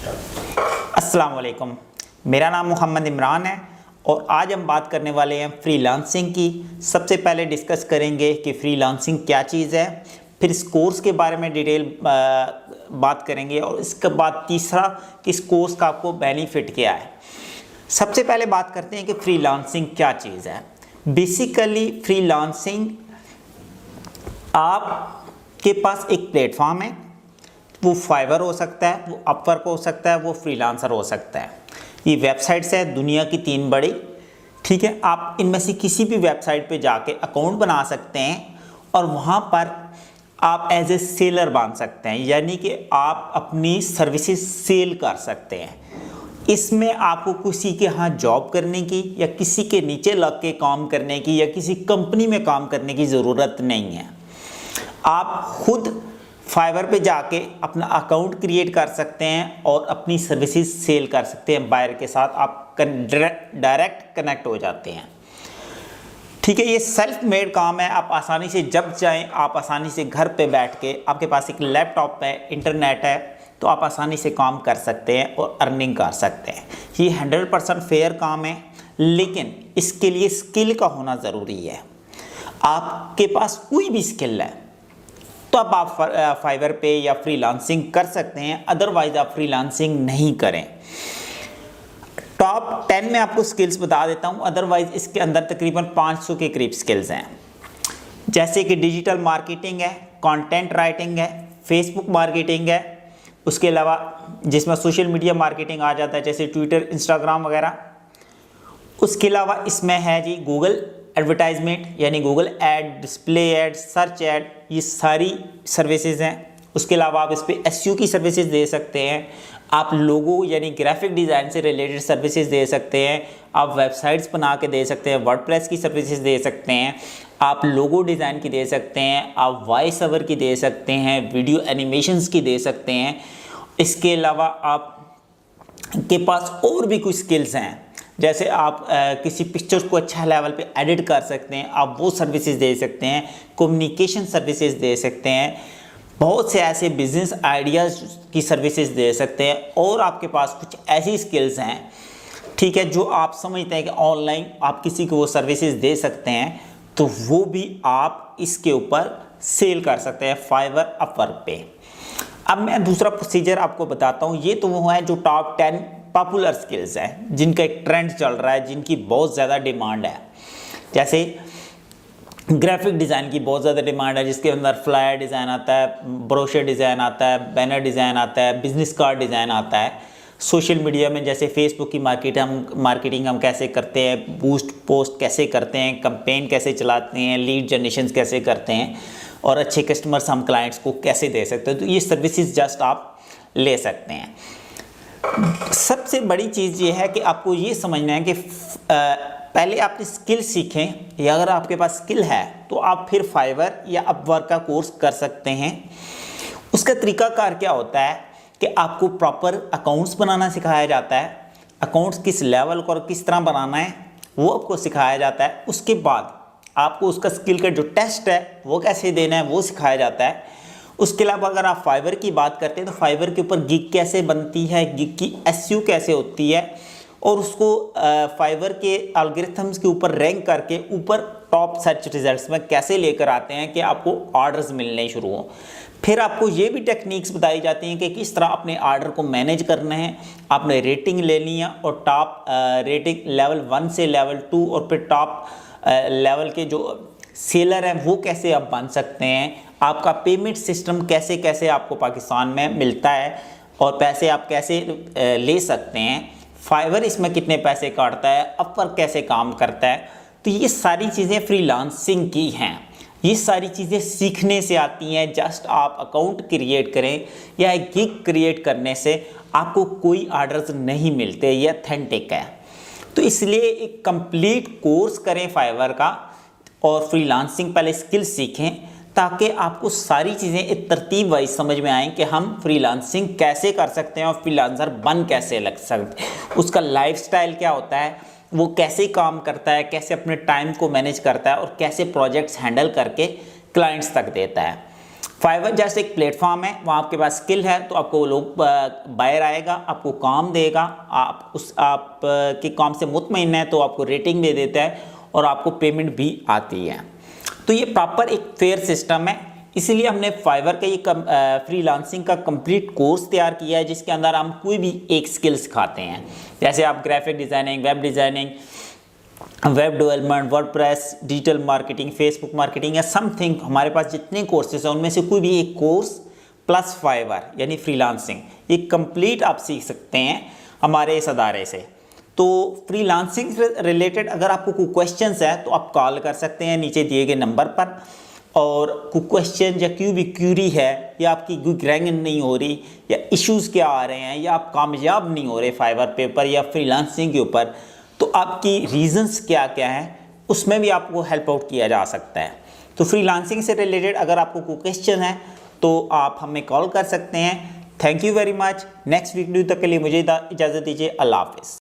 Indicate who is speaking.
Speaker 1: अस्सलाम वालेकुम, मेरा नाम मोहम्मद इमरान है और आज हम बात करने वाले हैं फ्रीलांसिंग की। सबसे पहले डिस्कस करेंगे कि फ्रीलांसिंग क्या चीज़ है, फिर इस कोर्स के बारे में डिटेल बात करेंगे और इसके बाद तीसरा कि इस कोर्स का आपको बेनिफिट क्या है। सबसे पहले बात करते हैं कि फ्रीलांसिंग क्या चीज़ है। बेसिकली फ्रीलांसिंग आपके पास एक प्लेटफॉर्म है, वो फाइवर हो सकता है, वो अपवर्क हो सकता है, वो फ्रीलांसर हो सकता है। ये वेबसाइट्स है दुनिया की 3 बड़ी, ठीक है। आप इनमें से किसी भी वेबसाइट पे जाके अकाउंट बना सकते हैं और वहाँ पर आप एज ए सेलर बन सकते हैं, यानी कि आप अपनी सर्विसेज सेल कर सकते हैं। इसमें आपको किसी के यहाँ जॉब करने की या किसी के नीचे लग के काम करने की या किसी कंपनी में काम करने की ज़रूरत नहीं है। आप खुद फाइवर पे जाके अपना अकाउंट क्रिएट कर सकते हैं और अपनी सर्विसेज सेल कर सकते हैं। बायर के साथ आप डायरेक्ट कनेक्ट हो जाते हैं, ठीक है। ये सेल्फ मेड काम है। आप आसानी से जब चाहें, आप आसानी से घर पे बैठ के, आपके पास एक लैपटॉप है, इंटरनेट है, तो आप आसानी से काम कर सकते हैं और अर्निंग कर सकते हैं। ये 100% फेयर काम है, लेकिन इसके लिए स्किल का होना ज़रूरी है। आपके पास कोई भी स्किल है तो अब आप फाइवर पे या फ्रीलांसिंग कर सकते हैं, अदरवाइज आप फ्रीलांसिंग नहीं करें। टॉप 10 में आपको स्किल्स बता देता हूं, अदरवाइज इसके अंदर तकरीबन 500 के करीब स्किल्स हैं, जैसे कि डिजिटल मार्केटिंग है, कंटेंट राइटिंग है, फेसबुक मार्केटिंग है, उसके अलावा जिसमें सोशल मीडिया मार्केटिंग आ जाता है जैसे ट्विटर, इंस्टाग्राम वगैरह। उसके अलावा इसमें है जी गूगल एडवर्टाइजमेंट, यानी Google add, display ad, search add, ये सारी सर्विसेज हैं। उसके अलावा आप इस पर एसईओ की सर्विसेज दे सकते हैं। आप लोगो यानी ग्राफिक डिज़ाइन से रिलेटेड सर्विसेज दे सकते हैं। आप वेबसाइट्स बना के दे सकते हैं, वर्डप्रेस की सर्विसेज दे सकते हैं, आप लोगो डिज़ाइन की दे सकते हैं, आप वॉइस ओवर की दे सकते हैं, वीडियो एनिमेशंस की दे सकते हैं। इसके अलावा आप के पास और भी कुछ स्किल्स हैं, जैसे आप किसी पिक्चर्स को अच्छा लेवल पे एडिट कर सकते हैं, आप वो सर्विसेज दे सकते हैं, कम्युनिकेशन सर्विसेज दे सकते हैं, बहुत से ऐसे बिजनेस आइडियाज़ की सर्विसेज दे सकते हैं। और आपके पास कुछ ऐसी स्किल्स हैं, ठीक है, जो आप समझते हैं कि ऑनलाइन आप किसी को वो सर्विसेज दे सकते हैं, तो वो भी आप इसके ऊपर सेल कर सकते हैं फाइवर, अपवर्क पे। अब मैं दूसरा प्रोसीजर आपको बताता हूँ। ये तो वो है जो टॉप 10 पॉपुलर स्किल्स हैं, जिनका एक ट्रेंड चल रहा है, जिनकी बहुत ज़्यादा डिमांड है। जैसे ग्राफिक डिज़ाइन की बहुत ज़्यादा डिमांड है, जिसके अंदर फ्लायर डिज़ाइन आता है, ब्रोशर डिज़ाइन आता है, बैनर डिज़ाइन आता है, बिजनेस कार्ड डिज़ाइन आता है। सोशल मीडिया में जैसे फेसबुक की मार्केटिंग हम कैसे करते हैं, बूस्ट पोस्ट कैसे करते हैं, कैंपेन कैसे चलाते हैं, लीड जनरेशन कैसे करते हैं और अच्छे कस्टमर्स हम क्लाइंट्स को कैसे दे सकते हैं, तो ये सर्विसेज जस्ट आप ले सकते हैं। सबसे बड़ी चीज़ ये है कि आपको ये समझना है कि पहले आपने स्किल सीखें, या अगर आपके पास स्किल है तो आप फिर फाइवर या अपवर्क का कोर्स कर सकते हैं। उसका तरीकाकार क्या होता है कि आपको प्रॉपर अकाउंट्स बनाना सिखाया जाता है। अकाउंट्स किस लेवल को और किस तरह बनाना है वो आपको सिखाया जाता है। उसके बाद आपको उसका स्किल का जो टेस्ट है वो कैसे देना है वो सिखाया जाता है। उसके अलावा अगर आप फाइवर की बात करते हैं तो फाइवर के ऊपर गिग कैसे बनती है, गिग की एसईओ कैसे होती है, और उसको फाइवर के एल्गोरिथम्स के ऊपर रैंक करके ऊपर टॉप सर्च रिजल्ट्स में कैसे लेकर आते हैं कि आपको ऑर्डर्स मिलने शुरू हो। फिर आपको ये भी टेक्निक्स बताई जाती हैं कि किस तरह अपने ऑर्डर को मैनेज करना है। आपने रेटिंग लेनी है और टॉप रेटिंग लेवल 1 से लेवल 2 और फिर टॉप लेवल के जो सेलर हैं वो कैसे आप बन सकते हैं। आपका पेमेंट सिस्टम कैसे कैसे आपको पाकिस्तान में मिलता है और पैसे आप कैसे ले सकते हैं। फाइवर इसमें कितने पैसे काटता है, अपवर्क कैसे काम करता है। तो ये सारी चीज़ें फ्रीलांसिंग की हैं। ये सारी चीज़ें सीखने से आती हैं। जस्ट आप अकाउंट क्रिएट करें या एक गिग क्रिएट करने से आपको कोई ऑर्डर्स नहीं मिलते, ये अथेंटिक है। तो इसलिए एक कंप्लीट कोर्स करें फाइवर का और फ्रीलांसिंग पहले स्किल सीखें, ताकि आपको सारी चीज़ें एक तरतीब वाइज समझ में आएँ कि हम फ्रीलांसिंग कैसे कर सकते हैं और फ्रीलांसर बन कैसे लग सकते हैं, उसका लाइफस्टाइल क्या होता है, वो कैसे काम करता है, कैसे अपने टाइम को मैनेज करता है और कैसे प्रोजेक्ट्स हैंडल करके क्लाइंट्स तक देता है। फाइवर जैसे एक प्लेटफॉर्म है, वहाँ आपके पास स्किल है तो आपको लोग बायर आएगा, आपको काम देगा, आप के काम से मुतमईन है तो आपको रेटिंग दे देता है और आपको पेमेंट भी आती है। तो ये प्रॉपर एक फेयर सिस्टम है, इसीलिए हमने फाइवर का ये फ्रीलांसिंग का कंप्लीट कोर्स तैयार किया है, जिसके अंदर हम कोई भी एक स्किल सिखाते हैं। जैसे आप graphic designing, web designing, web development, WordPress, digital marketing, Facebook marketing या समथिंग, हमारे पास जितने कोर्सेज हैं उनमें से कोई भी एक कोर्स प्लस फाइवर यानी फ्रीलांसिंग, ये कंप्लीट आप सीख सकते हैं हमारे इस अदारे से। तो फ्रीलांसिंग से रिलेटेड अगर आपको कोई क्वेश्चंस है तो आप कॉल कर सकते हैं नीचे दिए गए नंबर पर, और कोई क्वेश्चन या कोई भी क्यूरी है या आपकी कोई क्रैंकिंग नहीं हो रही या इश्यूज़ क्या आ रहे हैं या आप कामयाब नहीं हो रहे फाइवर पे ऊपर या फ्रीलांसिंग के ऊपर, तो आपकी रीजंस क्या क्या हैं उसमें भी आपको हेल्प आउट किया जा सकता है। तो फ्रीलांसिंग से रिलेटेड अगर आपको कोई क्वेश्चन है तो आप हमें कॉल कर सकते हैं। Thank you very much. Next video तक के लिए मुझे इजाज़त दीजिए। अल्लाह हाफिज़।